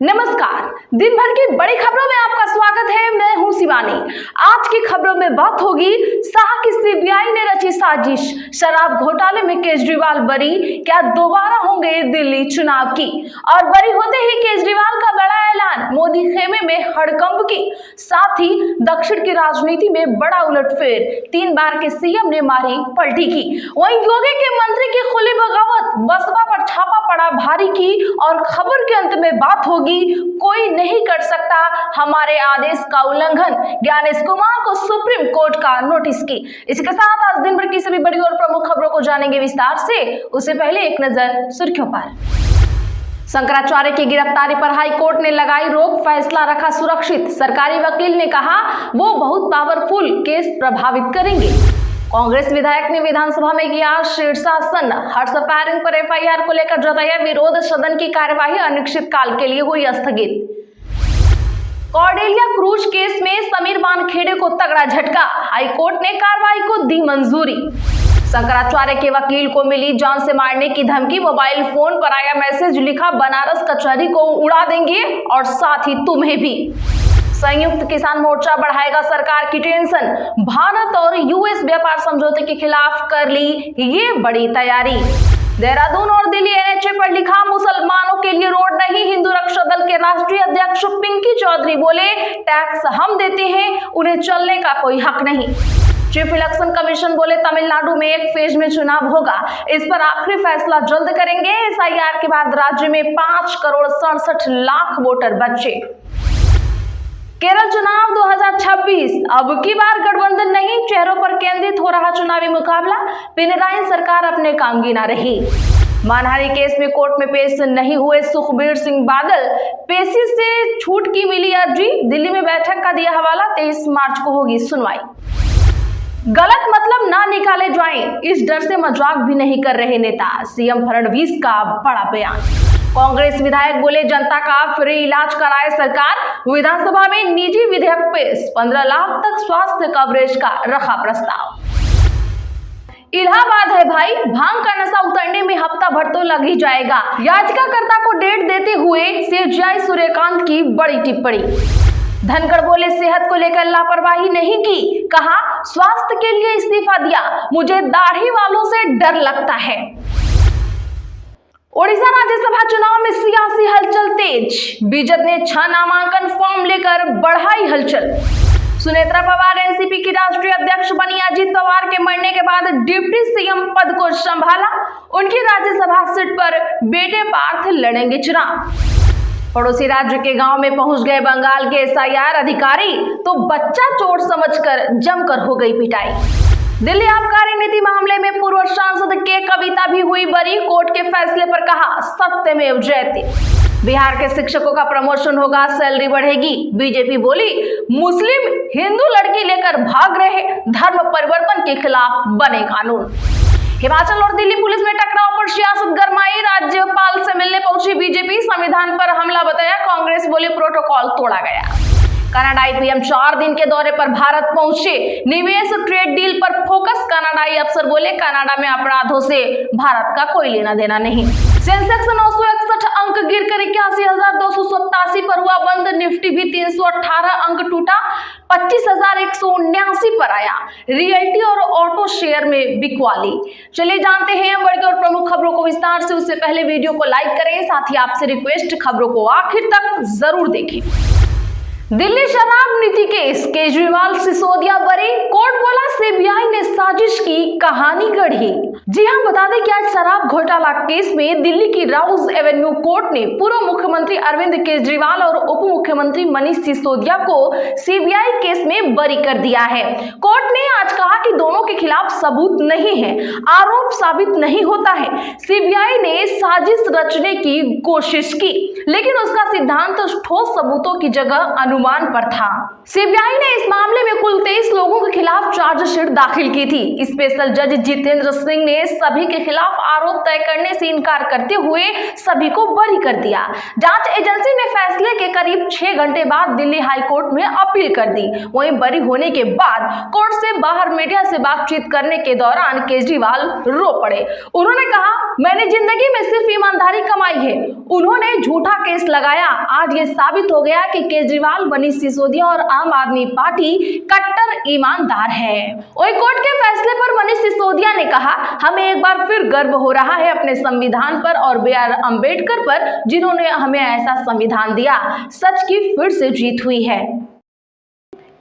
नमस्कार। दिन भर की बड़ी खबरों में आपका स्वागत है। मैं हूं शिवानी। आज की खबरों में बात होगी शाह की सीबीआई ने रची साजिश, शराब घोटाले में केजरीवाल बरी, क्या दोबारा होंगे दिल्ली चुनाव की, और बरी होते ही केजरीवाल का बड़ा ऐलान, मोदी खेमे में हड़कंप की, साथ ही दक्षिण की राजनीति में बड़ा उलटफेर, 3 बार के सीएम ने मारी पलटी की। वहीं योगी के मंत्री की खुली बगावत, बसपा पर छापा पड़ा भारी की, और खबर के अंत में बात होगी कोई नहीं कर सकता हमारे आदेश का उल्लंघन, ज्ञानेश कुमार को सुप्रीम कोर्ट का नोटिस की। इसके साथ आज दिन भर की सभी बड़ी और प्रमुख खबरों को जानेंगे विस्तार से। उससे पहले एक नजर सुर्खियों पर। शंकराचार्य की गिरफ्तारी पर हाई कोर्ट ने लगाई रोक, फैसला रखा सुरक्षित। सरकारी वकील ने कहा वो बहुत पावरफुल केस प्रभावित करेंगे। कांग्रेस विधायक ने विधानसभा में किया शीर्षासन, हर्ष फायरिंग पर एफआईआर को लेकर जताया विरोध, सदन की कार्यवाही अनिश्चित काल के लिए हुई स्थगित। कॉर्डेलिया क्रूज केस में समीर वानखेड़े को तगड़ा झटका, हाईकोर्ट ने कार्रवाई को दी मंजूरी। शंकराचार्य के वकील को मिली जान से मारने की धमकी, मोबाइल फोन पर आया मैसेज, लिखा बनारस कचहरी को उड़ा देंगे और साथ ही तुम्हें भी। संयुक्त किसान मोर्चा बढ़ाएगा सरकार की टेंशन, भारत और यूएस व्यापार समझौते के खिलाफ कर ली ये बड़ी तैयारी। देहरादून और दिल्ली एनएचए पर लिखा मुसलमानों के लिए रोड नहीं, हिंदू रक्षा दल के राष्ट्रीय अध्यक्ष पिंकी चौधरी बोले टैक्स हम देते हैं, उन्हें चलने का कोई हक नहीं। चीफ इलेक्शन कमीशन बोले तमिलनाडु में एक फेज में चुनाव होगा, इस पर आखिरी फैसला जल्द करेंगे। एसआईआर के बाद राज्य में 5 करोड़ 67 लाख वोटर बचे। केरल चुनाव 2026, अब की बार गठबंधन नहीं, चेहरों पर केंद्रित हो रहा चुनावी मुकाबला, पिनराई सरकार अपने काम गिना रही। मानहानि केस में कोर्ट में पेश नहीं हुए सुखबीर सिंह बादल, पेशी से छूट की मिली अर्जी, दिल्ली में बैठक का दिया हवाला, 23 मार्च को होगी सुनवाई। गलत मतलब ना निकाले जाएं, इस डर से मजाक भी नहीं कर रहे नेता, सीएम फडणवीस का बड़ा बयान। कांग्रेस विधायक बोले जनता का फ्री इलाज कराए सरकार, विधानसभा में निजी विधेयक पेश, 15 लाख तक स्वास्थ्य कवरेज का रखा प्रस्ताव। इलाहाबाद है भाई, भांग का नशा उतरने में हफ्ता भर तो लग ही जाएगा, याचिकाकर्ता को डेट देते हुए सीजेआई सूर्यकांत की बड़ी टिप्पणी। धनखड़ बोले सेहत को लेकर लापरवाही नहीं की, कहा स्वास्थ्य के लिए इस्तीफा दिया, मुझे दाढ़ी वालों से डर लगता है। ओडिशा राज्यसभा चुनाव में सियासी हलचल तेज, बीजेपी ने 6 नामांकन फॉर्म लेकर बढ़ाई हलचल। सुनेत्रा पवार एनसीपी की राष्ट्रीय अध्यक्ष बनी, अजित पवार के मरने के बाद डिप्टी सीएम पद को संभाला, उनकी राज्यसभा सीट पर बेटे पार्थ लड़ेंगे चुनाव। पड़ोसी राज्य के गांव में पहुंच गए बंगाल के एसआईआर अधिकारी, तो बच्चा चोट समझकर जमकर हो गई पिटाई। दिल्ली आबकारी नीति मामले में पूर्व सांसद के कविता भी हुई बरी, कोर्ट के फैसले पर कहा सत्यमेव जयते। बिहार के शिक्षकों का प्रमोशन होगा, सैलरी बढ़ेगी, बीजेपी बोली मुस्लिम हिंदू लड़की लेकर भाग रहे, धर्म परिवर्तन के खिलाफ बने कानून। हिमाचल और दिल्ली पुलिस में टकराव पर सियासत गरमाई, राज्यपाल से मिलने पहुंची बीजेपी, संविधान पर हमला बताया, कांग्रेस बोले प्रोटोकॉल तोड़ा गया। कनाडाई पीएम 4 दिन के दौरे पर भारत पहुंचे, निवेश ट्रेड डील पर फोकस, कनाडाई अफसर बोले कनाडा में अपराधों से भारत का कोई लेना देना नहीं। सेंसेक्स 961 अंक गिरकर 81,287 पर हुआ बंद, निफ्टी भी 318 अंक टूटा, 25,179 पर आया। रियल्टी और ऑटो शेयर में बिकवाली। चलिए जानते हैं बड़ी और प्रमुख खबरों को विस्तार से। उससे पहले वीडियो को लाइक करें, साथ ही आपसे रिक्वेस्ट खबरों को आखिर तक जरूर देखें। दिल्ली शराब नीति केस, केजरीवाल सिसोदिया बरी, कोर्ट बोला सीबीआई ने साजिश की कहानी गढ़ी। जी हां, बता दें कि आज शराब घोटाला केस में दिल्ली की राउज एवेन्यू कोर्ट ने पूर्व मुख्यमंत्री अरविंद केजरीवाल और उप मुख्यमंत्री मनीष सिसोदिया को सीबीआई केस में बरी कर दिया है। कोर्ट ने आज कहा कि दोनों के खिलाफ सबूत नहीं है, आरोप साबित नहीं होता है। सीबीआई ने साजिश रचने की कोशिश की, लेकिन उसका सिद्धांत ठोस सबूतों की जगह अनुमान पर था। सीबीआई ने इस मामले में कुल 23 लोगों के खिलाफ चार्जशीट दाखिल की थी। स्पेशल जज जितेंद्र सिंह ने सभी के खिलाफ आरोप तय करने से इनकार करते हुए सभी को बरी कर दिया। जांच एजेंसी ने फैसले के करीब 6 घंटे बाद दिल्ली हाई कोर्ट में अपील कर दी। वहीं बरी होने के बाद कोर्ट से बाहर मीडिया से बातचीत करने के दौरान केजरीवाल रो पड़े। उन्होंने कहा, मैंने जिंदगी में सिर्फ ईमानदारी कमाई है। उन्होंने झूठा केस लगाया। आज ये साबित हो गया कि केजरीवाल, मनीष सिसोदिया और आम आदमी पार्टी कट्टर ईमानदार है। वही कोर्ट के फैसले पर मनीष सिसोदिया ने कहा, हमें एक बार फिर गर्व हो रहा है अपने संविधान पर और B.R. अम्बेडकर पर, जिन्होंने हमें ऐसा संविधान दिया। सच की फिर से जीत हुई है।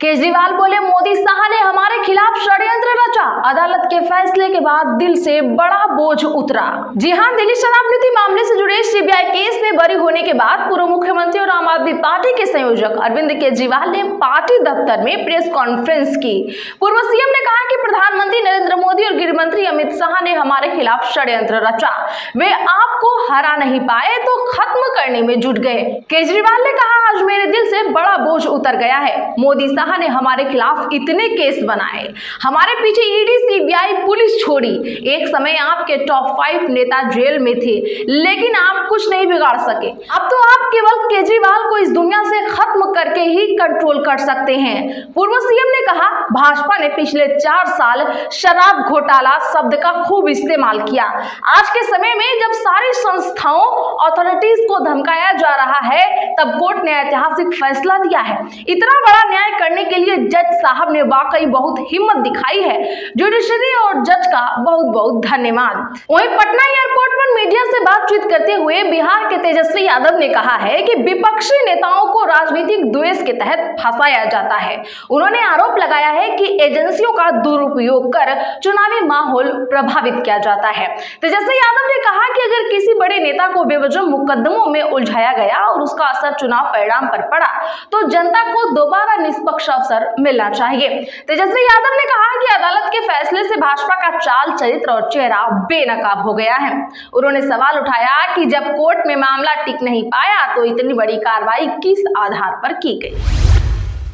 केजरीवाल बोले, मोदी शाह ने हमारे खिलाफ षड्यंत्र रचा। अदालत के फैसले के बाद दिल से बड़ा बोझ उतरा। जी हां, दिल्ली शराब नीति मामले से जुड़े सीबीआई केस में बरी होने के बाद पूर्व मुख्यमंत्री और आम आदमी पार्टी के संयोजक अरविंद केजरीवाल ने पार्टी दफ्तर में प्रेस कॉन्फ्रेंस की। पूर्व सीएम ने कहा कि प्रधानमंत्री नरेंद्र मोदी और गृह मंत्री अमित शाह ने हमारे खिलाफ षड्यंत्र रचा। वे आपको हरा नहीं पाए तो खत्म करने में जुट गए। केजरीवाल ने कहा, आज मेरे दिल से बड़ा बोझ उतर गया है। मोदी शाह ने हमारे खिलाफ इतने केस बनाए, हमारे पीछे ईडी, सीबीआई, पुलिस छोड़ी। एक समय आपके टॉप 5 नेता जेल में थे, लेकिन आप कुछ नहीं बिगाड़ सके। अब तो आप केवल केजरीवाल को इस दुनिया से खत्म करके ही कंट्रोल कर सकते हैं। पूर्व सीएम ने कहा, भाजपा ने पिछले 4 साल शराब घोटाला शब्द का खूब इस्तेमाल किया। आज के समय में जब सारी संस्थाओं, अथॉरिटीज को धमकाया जा रहा है, तब कोर्ट ने ऐतिहासिक फैसला दिया है। इतना बड़ा न्याय करने के लिए जज साहब ने वाकई बहुत हिम्मत दिखाई है। जुडिशरी और जज का बहुत बहुत धन्यवाद। वहीं पटना एयरपोर्ट पर मीडिया से बातचीत करते हुए बिहार के तेजस्वी यादव ने कहा है कि विपक्षी नेताओं को राजनीतिक द्वेष के तहत फंसाया जाता है। उन्होंने आरोप लगाया है कि एजेंसियों का दुरुपयोग कर चुनावी माहौल प्रभावित किया जाता है। तेजस्वी यादव ने कहा कि अगर किसी बड़े नेता को बेवजह मुकदमों में उलझाया गया और उसका असर चुनाव परिणाम पर पड़ा, तो जनता को दोबारा निष्पक्ष अवसर मिलना चाहिए। तेजस्वी यादव ने कहा कि अदालत के फैसले से भाजपा का चाल, चरित्र और चेहरा बेनकाब हो गया है। उन्होंने सवाल उठाया कि जब कोर्ट में मामला टिक नहीं पाया तो इतनी बड़ी कार्रवाई किस आधार पर की गई।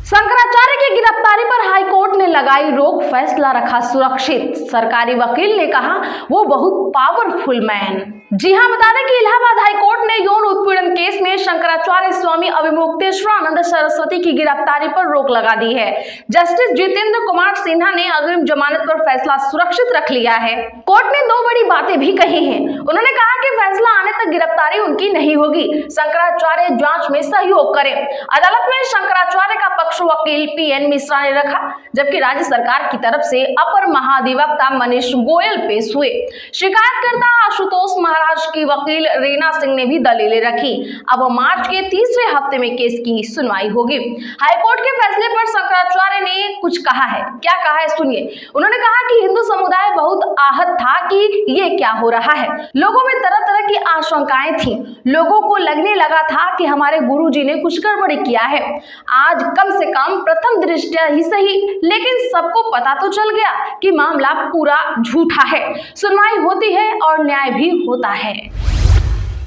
शंकराचार्य की गिरफ्तारी पर हाईकोर्ट ने लगाई रोक, फैसला रखा सुरक्षित। सरकारी वकील ने कहा, वो बहुत पावरफुल मैन। जी हां, बता दें कि इलाहाबाद हाईकोर्ट ने यौन उत्पीड़न केस में शंकराचार्य स्वामी अविमुक्तेश्वरानंद सरस्वती की गिरफ्तारी पर रोक लगा दी है। जस्टिस जितेंद्र कुमार सिन्हा ने अग्रिम जमानत पर फैसला सुरक्षित रख लिया है। कोर्ट ने 2 बड़ी बातें भी कही हैं। उन्होंने कहा कि फैसला आने तक गिरफ्तारी उनकी नहीं होगी। शंकराचार्य जांच में सहयोग करें। अदालत में शंकराचार्य का पक्ष वकील PN मिश्रा ने रखा, जबकि राज्य सरकार की तरफ से अपर महाधिवक्ता मनीष गोयल पेश हुए। शिकायतकर्ता आशुतोष महाराज की वकील रीना सिंह ने भी दलीलें रखी। अब मार्च के तीसरे हफ्ते में केस की सुनवाई होगी। हाईकोर्ट के फैसले पर शंकराचार्य ने कुछ कहा है। क्या कहा है, सुनिए। उन्होंने कहा कि हिंदू समुदाय बहुत आहत था कि ये क्या हो रहा है। लोगों में तरह तरह की आशंकाएं थी। लोगों को लगने लगा था कि हमारे गुरुजी ने कुछ गड़बड़ी किया है। आज कम से कम प्रथम दृष्टया ही सही, लेकिन सबको पता तो चल गया कि मामला पूरा झूठा है। सुनवाई होती है और न्याय भी होता है।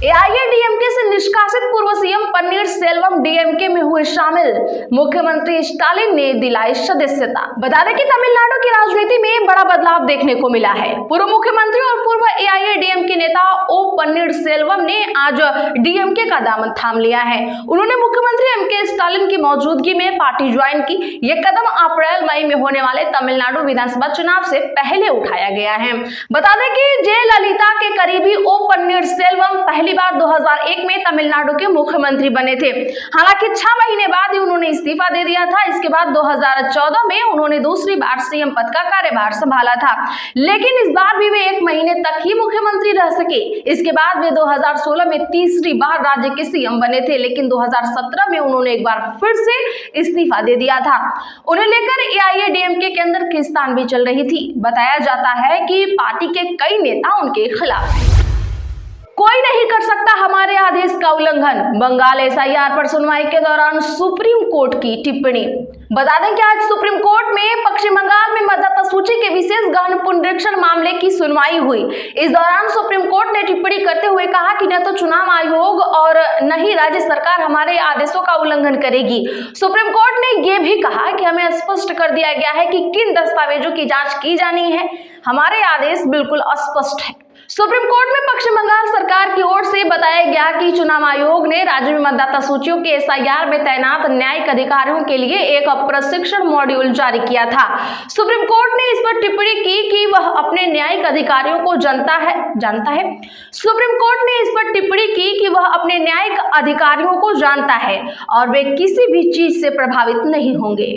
AIADMK से निष्कासित पूर्व सीएम पन्नीर सेल्वम DMK में हुए शामिल। मुख्यमंत्री स्टालिन ने दिलाई सदस्यता। बता दें कि तमिलनाडु की राजनीति में बड़ा बदलाव देखने को मिला है। पूर्व मुख्यमंत्री और पूर्व AIADMK नेता O पन्नीर सेल्वम ने आज DMK का दामन थाम लिया है। उन्होंने मुख्यमंत्री MK स्टालिन की मौजूदगी में पार्टी ज्वाइन की। यह कदम अप्रैल-मई में होने वाले तमिलनाडु विधानसभा चुनाव से पहले उठाया गया है। बता दें कि जयललिता के करीबी O पन्नीर सेल्वम पहली बार 2001 में तमिलनाडु के मुख्यमंत्री बने थे। हालांकि 6 महीने बाद ही उन्होंने इस्तीफा दे दिया था। इसके बाद 2014 में उन्होंने दूसरी बार सीएम पद का कार्यभार संभाला था, लेकिन इस बार भी वे 1 महीने तक ही मुख्यमंत्री रह सके। इसके बाद वे 2016 में तीसरी बार राज्य के सीएम बने थे, लेकिन 2017 में उन्होंने एक बार फिर से इस्तीफा दे दिया था। उन्हें लेकर AIADMK के अंदर खींचतान भी चल रही थी। बताया जाता है कि पार्टी के कई नेता उनके खिलाफ हैं। कोई नहीं कर सकता हमारे आदेश का उल्लंघन। बंगाल SIR पर सुनवाई के दौरान सुप्रीम कोर्ट की टिप्पणी। बता दें कि आज सुप्रीम कोर्ट में पश्चिम बंगाल में मतदाता सूची के विशेष गहन पुनरीक्षण मामले की सुनवाई हुई। इस दौरान सुप्रीम कोर्ट ने टिप्पणी करते हुए कहा कि न तो चुनाव आयोग और न ही राज्य सरकार हमारे आदेशों का उल्लंघन करेगी। सुप्रीम कोर्ट ने यह भी कहा कि हमें स्पष्ट कर दिया गया है कि किन दस्तावेजों की जांच की जानी है। हमारे आदेश बिल्कुल स्पष्ट है। सुप्रीम कोर्ट में पश्चिम बंगाल सरकार की ओर से बताया गया कि चुनाव आयोग ने राज्य में मतदाता सूचियों के एसआईआर में तैनात न्यायिक अधिकारियों के लिए एक प्रशिक्षण मॉड्यूल जारी किया था। सुप्रीम कोर्ट ने इस पर टिप्पणी की कि वह अपने न्यायिक अधिकारियों को जानता है। सुप्रीम कोर्ट ने इस पर टिप्पणी की कि वह अपने न्यायिक अधिकारियों को जानता है और वे किसी भी चीज से प्रभावित नहीं होंगे।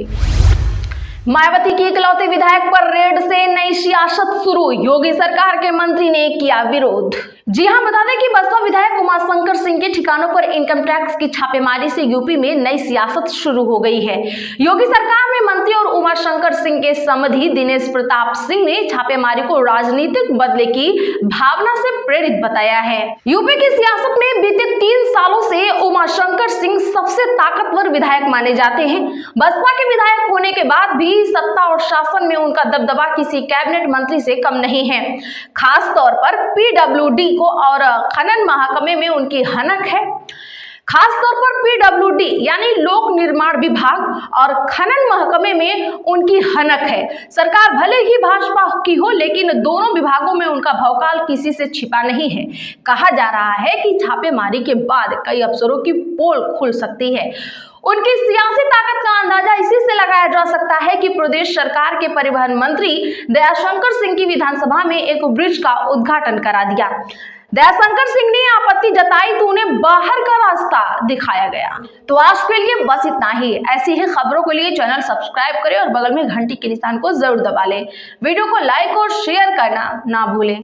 मायावती की इकलौते विधायक पर रेड से नई सियासत शुरू, योगी सरकार के मंत्री ने किया विरोध। जी हां, बता दें कि बसपा विधायक उमाशंकर सिंह के ठिकानों पर इनकम टैक्स की छापेमारी से यूपी में नई सियासत शुरू हो गई है। योगी सरकार में मंत्री और उमाशंकर सिंह के समधी दिनेश प्रताप सिंह ने छापेमारी को राजनीतिक बदले की भावना से प्रेरित बताया है। यूपी की सियासत में बीते 3 सालों से उमाशंकर सिंह सबसे ताकतवर विधायक माने जाते हैं। बसपा के विधायक होने के बाद भी सत्ता और शासन में उनका दबदबा किसी कैबिनेट मंत्री से कम नहीं है। खास तौर पर पीडब्ल्यूडी को और खनन महकमे में उनकी हनक है। खास तौर पर पीडब्ल्यूडी यानी लोक निर्माण विभाग और खनन महकमे में उनकी हनक है। सरकार भले ही भाजपा की हो, लेकिन दोनों विभागों में उनका भौकाल किसी से छिपा नहीं है। कहा जा रहा है कि छापेमारी के बाद कई अफसरों की पोल खुल सकती है। उनकी सियासी ताकत का अंदाजा इसी से लगाया जा सकता है कि प्रदेश सरकार के परिवहन मंत्री दयाशंकर सिंह की विधानसभा में एक ब्रिज का उद्घाटन करा दिया। दयाशंकर सिंह ने आपत्ति जताई तो उन्हें बाहर का रास्ता दिखाया गया। तो आज के लिए बस इतना ही। ऐसी ही खबरों के लिए चैनल सब्सक्राइब करें और बगल में घंटी के निशान को जरूर दबा लें। वीडियो को लाइक और शेयर करना ना भूलें।